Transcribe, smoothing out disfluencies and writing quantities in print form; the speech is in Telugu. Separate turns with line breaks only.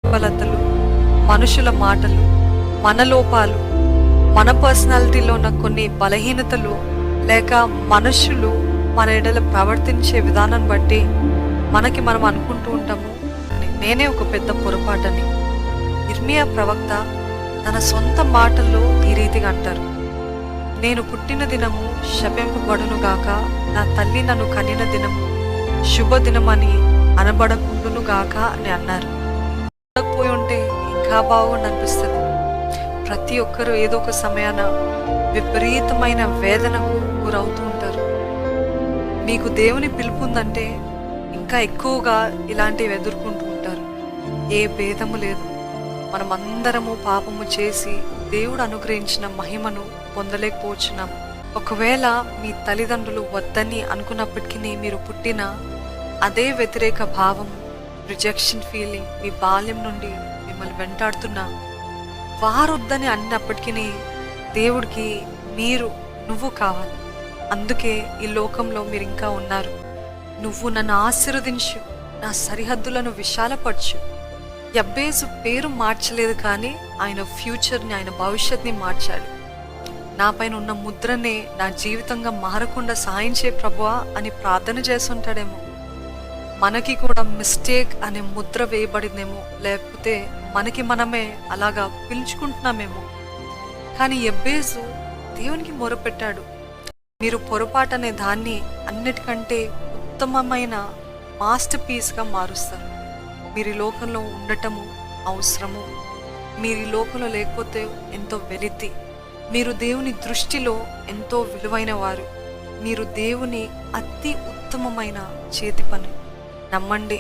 దుర్బలతలు, మనుషుల మాటలు, మన లోపాలు, మన పర్సనాలిటీలో ఉన్న కొన్ని బలహీనతలు, లేక మనుషులు మన ఎడల ప్రవర్తించే విధానాన్ని బట్టి మనకి మనం అనుకుంటూ ఉంటాము, నేనే ఒక పెద్ద పొరపాటని. ఇర్మియా ప్రవక్త తన సొంత మాటల్లో ఈ రీతిగా అంటారు, నేను పుట్టిన దినము శపింపబడును గాక, నా తల్లి నన్ను కనిన దినము శుభదినమని అనబడకుండును గాక అని అన్నారు. పోయి ఉంటే ఇంకా బాగుండి అనిపిస్తుంది. ప్రతి ఒక్కరూ ఏదో ఒక సమయాన విపరీతమైన వేదనకు గురవుతూ ఉంటారు. మీకు దేవుని పిలుపు ఉందంటే ఇంకా ఎక్కువగా ఇలాంటివి ఎదుర్కొంటూ ఉంటారు. ఏ భేదము లేదు. మనమందరము పాపము చేసి దేవుడు అనుగ్రహించిన మహిమను పొందలేకపోతున్నాం. ఒకవేళ మీ తల్లిదండ్రులు వద్దని అనుకున్నప్పటికీ మీరు పుట్టిన అదే వ్యతిరేక భావం, రిజెక్షన్ ఫీలింగ్ మీ బాల్యం నుండి మిమ్మల్ని వెంటాడుతున్నా, వారొద్దని అన్నప్పటికీ దేవుడికి నువ్వు కావాలి. అందుకే ఈ లోకంలో మీరు ఇంకా ఉన్నారు. నువ్వు నన్ను ఆశీర్వదించు, నా సరిహద్దులను విశాలపరచు. యబ్బేసు పేరు మార్చలేదు, కానీ ఆయన ఫ్యూచర్ని, ఆయన భవిష్యత్ని మార్చాడు. నా పైన ఉన్న ముద్రనే నా జీవితంగా మారకుండా సాయం చేయ ప్రభువా అని ప్రార్థన చేస్తుంటాడేమో. మనకి కూడా మిస్టేక్ అనే ముద్ర వేయబడిందేమో, లేకపోతే మనకి మనమే అలాగా పిలుచుకుంటున్నామేమో. కానీ యబ్బేసు దేవునికి మొరపెట్టాడు. మీరు పొరపాటు అనే దాన్ని అన్నిటికంటే ఉత్తమమైన మాస్టర్ పీస్గా మారుస్తారు. మీరు ఈ లోకంలో ఉండటము అవసరము. మీరు ఈ లోకంలో లేకపోతే ఎంతో వెలితి. మీరు దేవుని దృష్టిలో ఎంతో విలువైన వారు. మీరు దేవుని అతి ఉత్తమమైన చేతి పని. నమ్మండి.